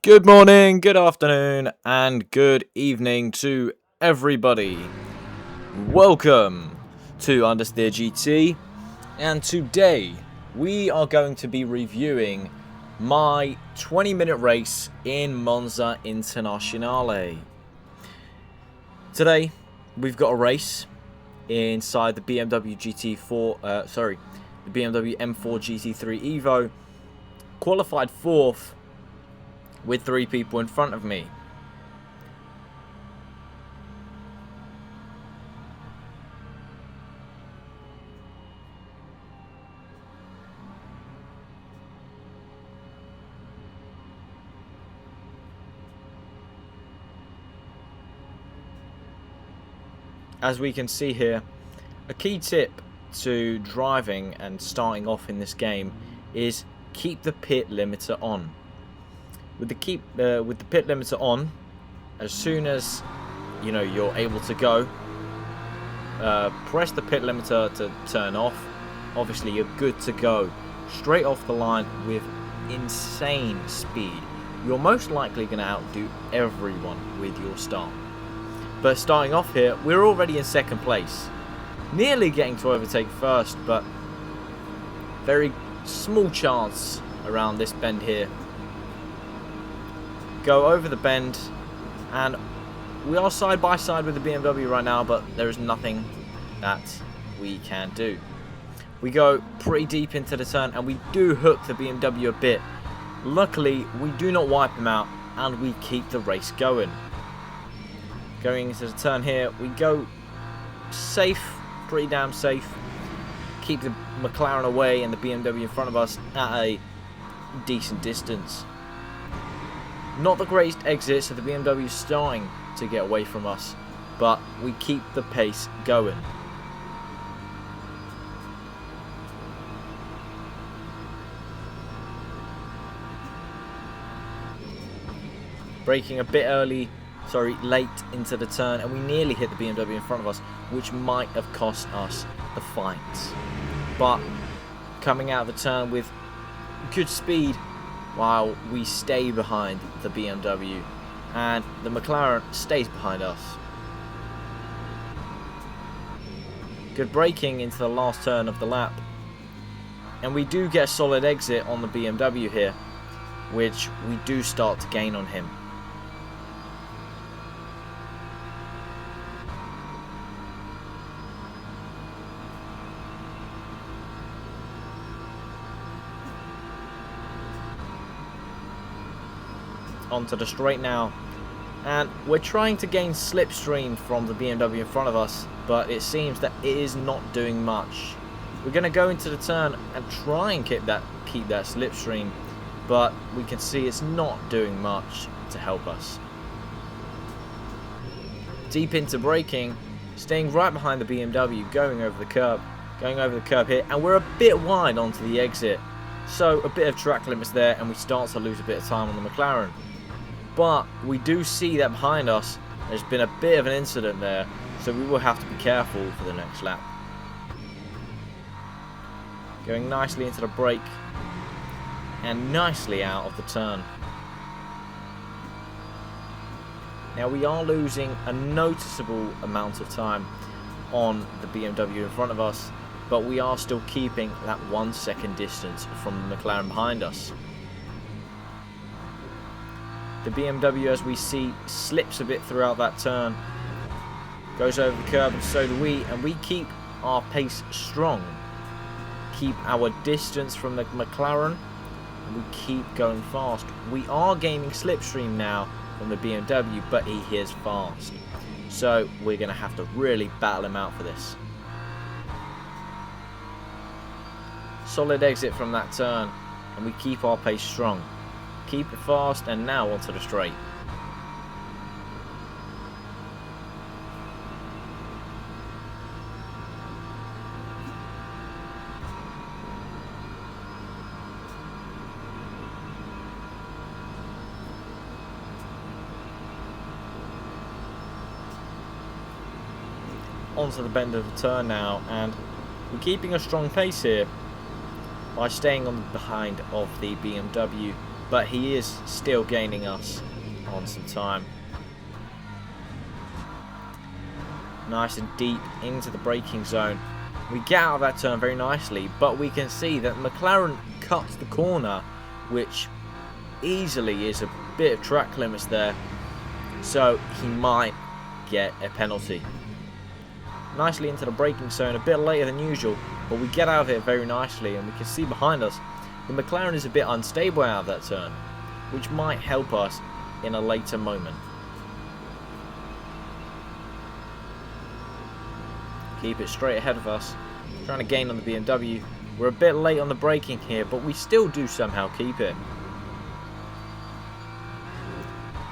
Good morning, good afternoon, and good evening to everybody. Welcome to Understeer GT, and today we are going to be reviewing my 20-minute race in Monza Internazionale. Today we've got a race inside the BMW the BMW M4 GT3 Evo, qualified 4th with 3 people in front of me. As we can see here, a key tip to driving and starting off in this game is keep the pit limiter on. With the pit limiter on, as soon as you're able to go, press the pit limiter to turn off. Obviously, you're good to go straight off the line with insane speed. You're most likely going to outdo everyone with your start. But starting off here, we're already in second place. Nearly getting to overtake first, but very small chance around this bend here. Go over the bend, and we are side by side with the BMW right now, but there is nothing that we can do. We go pretty deep into the turn, and we do hook the BMW a bit. Luckily, we do not wipe him out, and we keep the race going. Going into the turn here, we go safe, pretty damn safe. Keep the McLaren away and the BMW in front of us at a decent distance. Not the greatest exit, so the BMW is starting to get away from us, but we keep the pace going. Braking a bit late into the turn, and we nearly hit the BMW in front of us, which might have cost us the fight. But coming out of the turn with good speed while we stay behind the BMW, and the McLaren stays behind us. Good braking into the last turn of the lap, and we do get a solid exit on the BMW here, which we do start to gain on him. Onto the straight now, and we're trying to gain slipstream from the BMW in front of us, but it seems that it is not doing much. We're going to go into the turn and try and keep that slipstream, but we can see it's not doing much to help us. Deep into braking, staying right behind the BMW, going over the curb here, and we're a bit wide onto the exit, so a bit of track limits there, and we start to lose a bit of time on the McLaren. But we do see that behind us there's been a bit of an incident there, so we will have to be careful for the next lap. Going nicely into the brake and nicely out of the turn. Now we are losing a noticeable amount of time on the BMW in front of us, but we are still keeping that 1 second distance from the McLaren behind us. The BMW, as we see, slips a bit throughout that turn, goes over the curb, and so do we, and we keep our pace strong, keep our distance from the McLaren, and we keep going fast. We are gaining slipstream now from the BMW, but he is fast, so we're going to have to really battle him out for this. Solid exit from that turn, and we keep our pace strong. Keep it fast, and now onto the straight. Onto the bend of the turn now, and we're keeping a strong pace here by staying on the behind of the BMW but he is still gaining us on some time. Nice and deep into the braking zone. We get out of that turn very nicely, but we can see that McLaren cuts the corner, which easily is a bit of track limits there, so he might get a penalty. Nicely into the braking zone, a bit later than usual, but we get out of it very nicely, and we can see behind us the McLaren is a bit unstable out of that turn, which might help us in a later moment. Keep it straight ahead of us, trying to gain on the BMW. We're a bit late on the braking here, but we still do somehow keep it.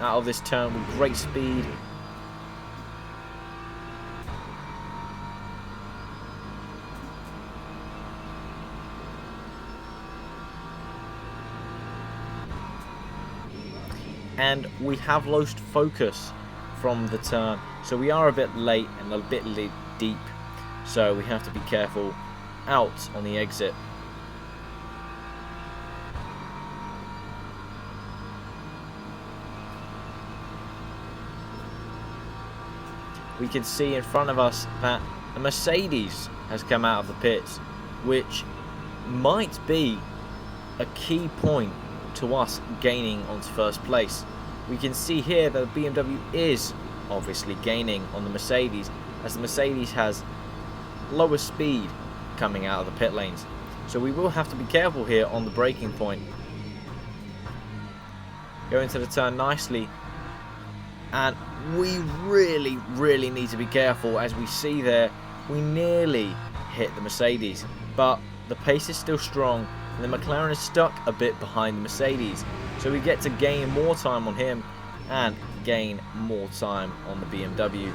Out of this turn with great speed. And we have lost focus from the turn, so we are a bit late and a bit deep, so we have to be careful out on the exit. We can see in front of us that a Mercedes has come out of the pits, which might be a key point to us gaining onto first place. We can see here that the BMW is obviously gaining on the Mercedes, as the Mercedes has lower speed coming out of the pit lanes. So we will have to be careful here on the braking point. Go into the turn nicely, and we really need to be careful. As we see there, we nearly hit the Mercedes, but the pace is still strong and the McLaren is stuck a bit behind the Mercedes, so we get to gain more time on him and gain more time on the BMW.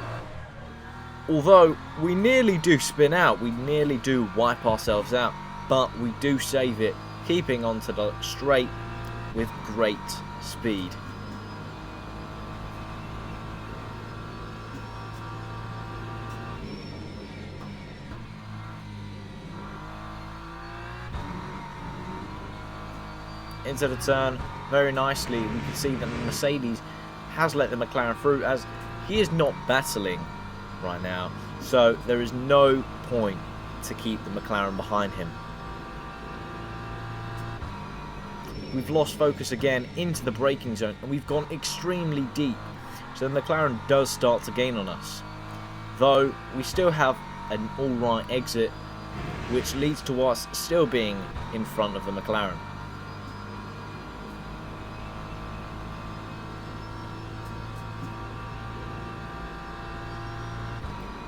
Although we nearly do spin out, we nearly do wipe ourselves out, but we do save it, keeping onto the straight with great speed. Into the turn very nicely. We can see that the Mercedes has let the McLaren through, as he is not battling right now, so there is no point to keep the McLaren behind him. We've lost focus again into the braking zone, and we've gone extremely deep, so the McLaren does start to gain on us, though we still have an alright exit, which leads to us still being in front of the McLaren.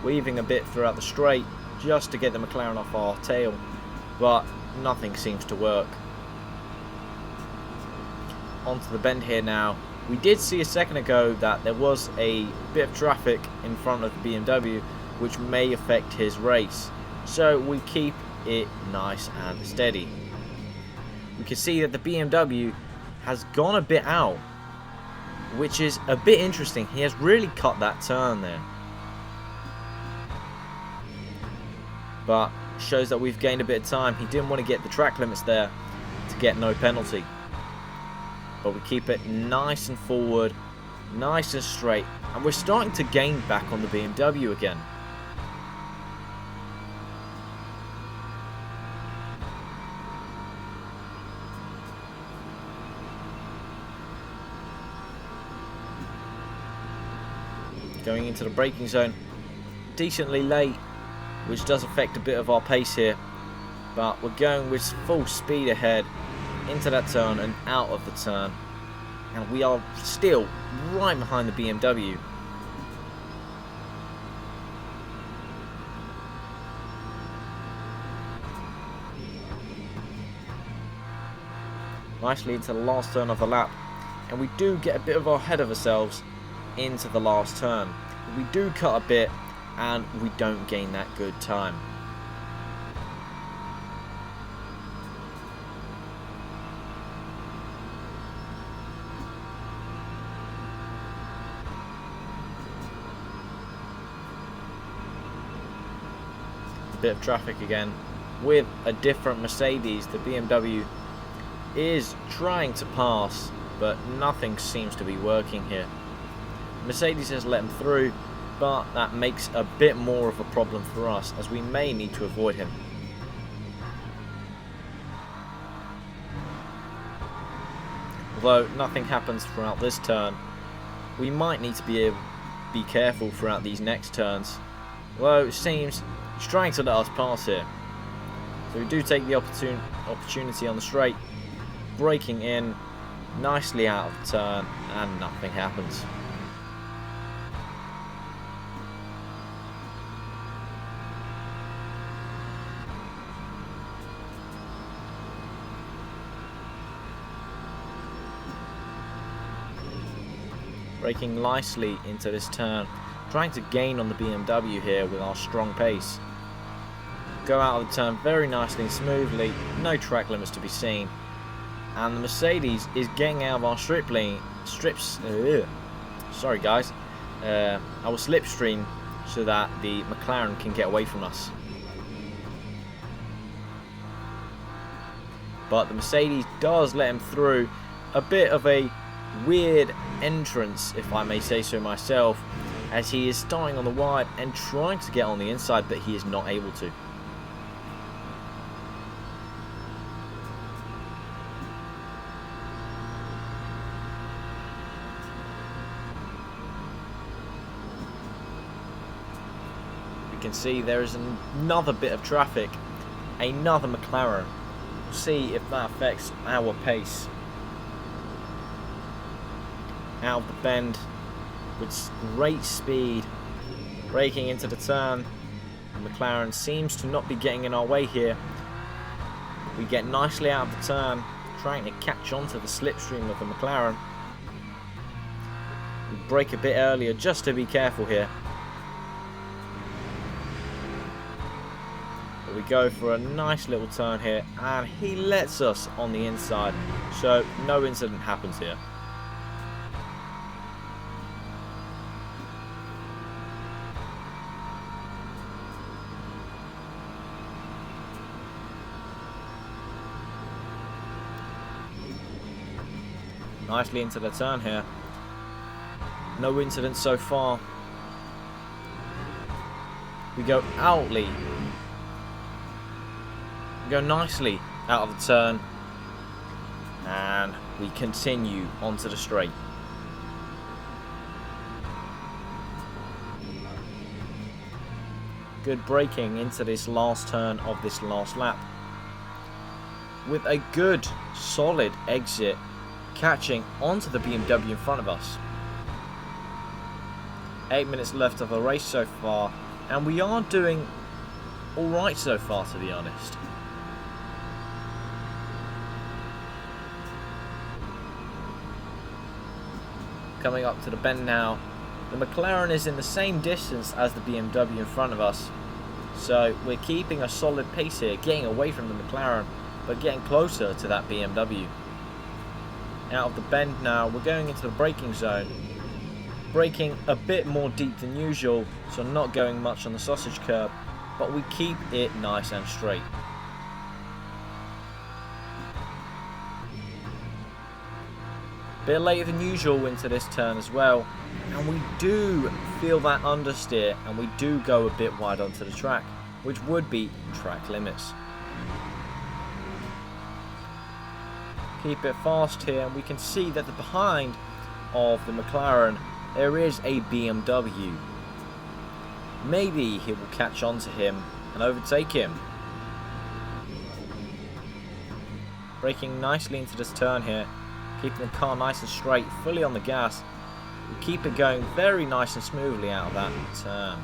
Weaving a bit throughout the straight just to get the McLaren off our tail, but nothing seems to work. Onto the bend here now. We did see a second ago that there was a bit of traffic in front of the BMW, which may affect his race, so we keep it nice and steady. We can see that the BMW has gone a bit out, which is a bit interesting. He has really cut that turn there, but shows that we've gained a bit of time. He didn't want to get the track limits there to get no penalty, but we keep it nice and forward, nice and straight, and we're starting to gain back on the BMW again. Going into the braking zone decently late, which does affect a bit of our pace here, but we're going with full speed ahead into that turn and out of the turn, and we are still right behind the BMW. Nicely into the last turn of the lap, and we do get a bit of our head of ourselves into the last turn. We do cut a bit, and we don't gain that good time. A bit of traffic again with a different Mercedes. The BMW is trying to pass, but nothing seems to be working here. Mercedes has let him through, but that makes a bit more of a problem for us, as we may need to avoid him. Although nothing happens throughout this turn, we might need to be careful throughout these next turns. Although it seems he's trying to let us pass here. So we do take the opportunity on the straight, braking in nicely out of the turn, and nothing happens. Braking nicely into this turn, trying to gain on the BMW here with our strong pace. Go out of the turn very nicely and smoothly, no track limits to be seen. And the Mercedes is getting out of our sorry guys, our slipstream, so that the McLaren can get away from us. But the Mercedes does let him through. A bit of a weird entrance, if I may say so myself, as he is starting on the wide and trying to get on the inside, but he is not able to. We can see there is another bit of traffic, another McLaren. We'll see if that affects our pace. Out of the bend with great speed, braking into the turn. The McLaren seems to not be getting in our way here. We get nicely out of the turn, trying to catch on to the slipstream of the McLaren. We brake a bit earlier just to be careful here. But we go for a nice little turn here, and he lets us on the inside, so no incident happens here. Nicely into the turn here. No incidents so far. We go outly. We go nicely out of the turn. And we continue onto the straight. Good braking into this last turn of this last lap. With a good, solid exit, catching onto the BMW in front of us. 8 minutes left of the race so far, and we are doing alright so far, to be honest. Coming up to the bend now. The McLaren is in the same distance as the BMW in front of us, so we're keeping a solid pace here, getting away from the McLaren, but getting closer to that BMW. Out of the bend now, we're going into the braking zone. Braking a bit more deep than usual, so not going much on the sausage curb, but we keep it nice and straight. Bit later than usual into this turn as well, and we do feel that understeer, and we do go a bit wide onto the track, which would be track limits. Keep it fast here, and we can see that the behind of the McLaren there is a BMW. Maybe he will catch on to him and overtake him. Braking nicely into this turn here, keeping the car nice and straight, fully on the gas. We keep it going very nice and smoothly out of that turn.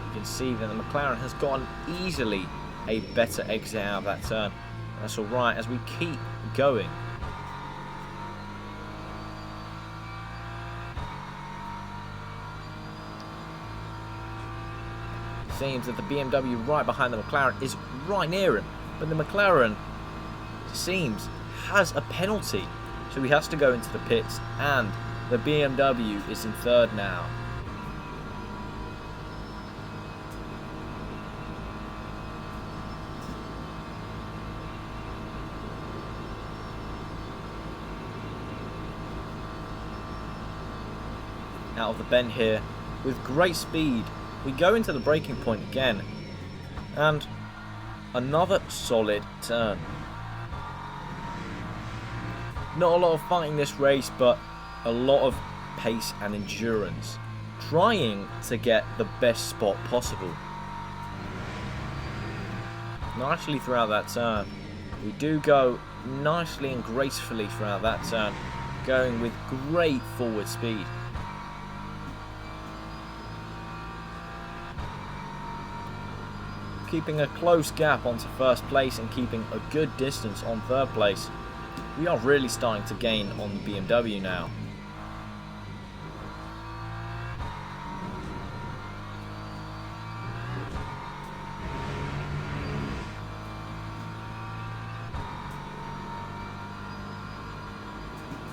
You can see that the McLaren has gotten easily a better exit out of that turn. That's alright as we keep going. It seems that the BMW right behind the McLaren is right near him, but the McLaren, it seems, has a penalty, so he has to go into the pits, and the BMW is in third now. out of the bend here with great speed. We go into the braking point again, and another solid turn. Not a lot of fighting this race, but a lot of pace and endurance, trying to get the best spot possible. Nicely throughout that turn. We do go nicely and gracefully throughout that turn, going with great forward speed. Keeping a close gap onto first place and keeping a good distance on third place. We are really starting to gain on the BMW now.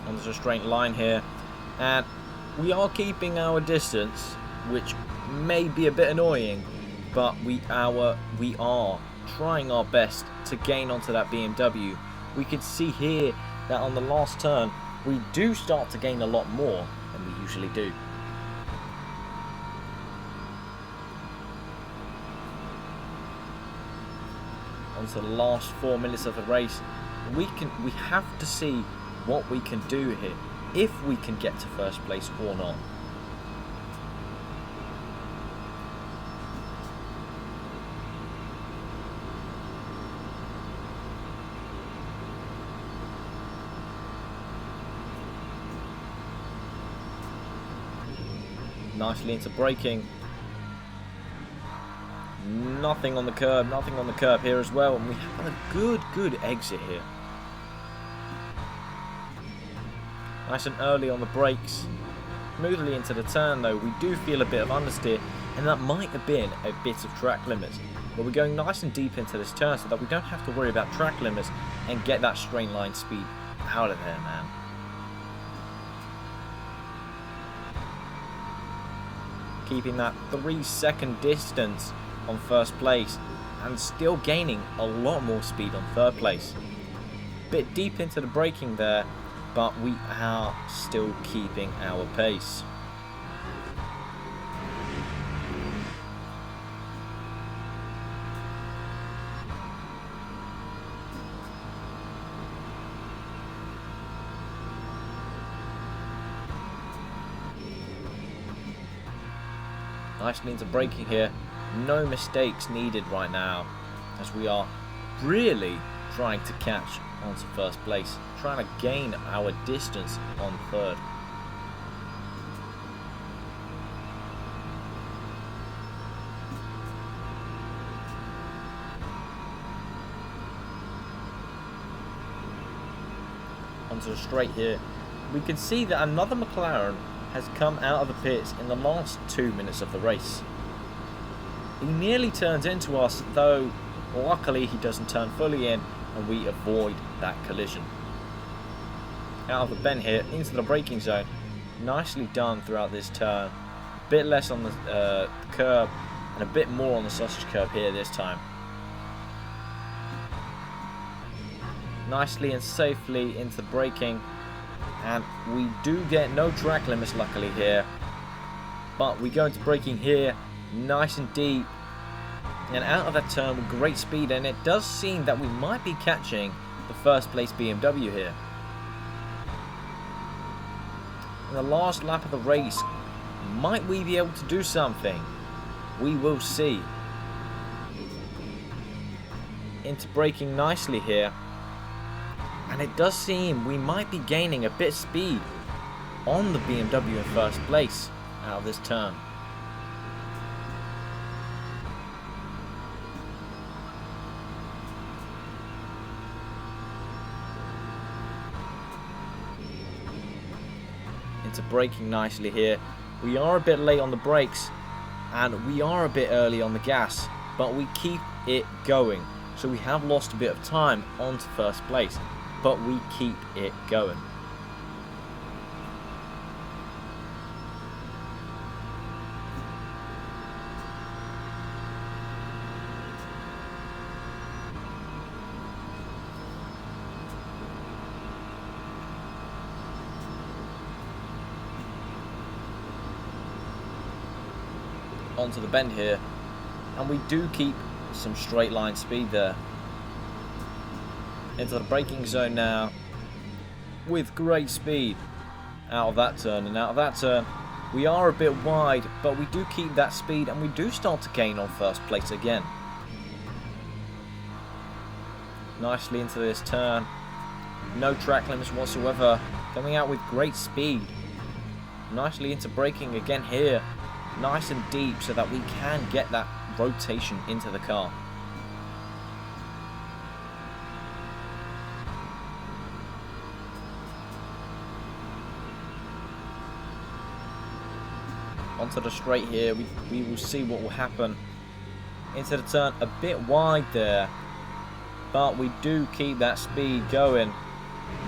Onto a straight line here, and we are keeping our distance, which may be a bit annoying, but we are trying our best to gain onto that BMW. We could see here that on the last turn we do start to gain a lot more than we usually do. Onto the last 4 minutes of the race, we have to see what we can do here, if we can get to first place or not. Nicely into braking. Nothing on the curb here as well, and we have a good exit here. Nice and early on the brakes. Smoothly into the turn though, we do feel a bit of understeer, and that might have been a bit of track limits. But we're going nice and deep into this turn so that we don't have to worry about track limits and get that straight line speed out of there, man. Keeping that 3-second distance on first place and still gaining a lot more speed on third place. Bit deep into the braking there, but we are still keeping our pace. Nicely into braking here. No mistakes needed right now, as we are really trying to catch onto first place, trying to gain our distance on third. Onto the straight here. We can see that another McLaren has come out of the pits in the last 2 minutes of the race. He nearly turns into us, though luckily he doesn't turn fully in and we avoid that collision. Out of the bend here, into the braking zone. Nicely done throughout this turn. A bit less on the curb and a bit more on the sausage curb here this time. Nicely and safely into the braking. And we do get no track limits luckily here. But we go into braking here, nice and deep. And out of that turn with great speed, and it does seem that we might be catching the first place BMW here. In the last lap of the race, might we be able to do something? We will see. Into braking nicely here. And it does seem we might be gaining a bit of speed on the BMW in first place out of this turn. Into braking nicely here. We are a bit late on the brakes and we are a bit early on the gas, but we keep it going. So we have lost a bit of time onto first place, but we keep it going. onto the bend here. And we do keep some straight line speed there. Into the braking zone now. With great speed. Out of that turn and out of that turn. We are a bit wide, but we do keep that speed and we do start to gain on first place again. Nicely into this turn. No track limits whatsoever. Coming out with great speed. Nicely into braking again here. Nice and deep so that we can get that rotation into the car. Onto the straight here, we will see what will happen. Into the turn, a bit wide there. But we do keep that speed going.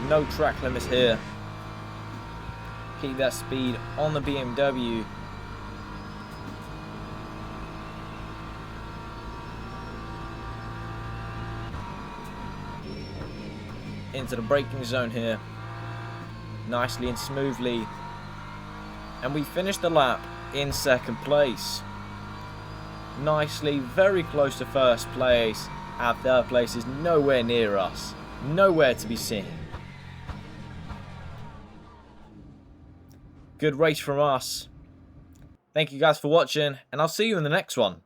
No track limits here. Keep that speed on the BMW. Into the braking zone here. Nicely and smoothly. And we finish the lap in second place. Nicely, very close to first place. Our third place is nowhere near us. Nowhere to be seen. Good race from us. Thank you guys for watching, and I'll see you in the next one.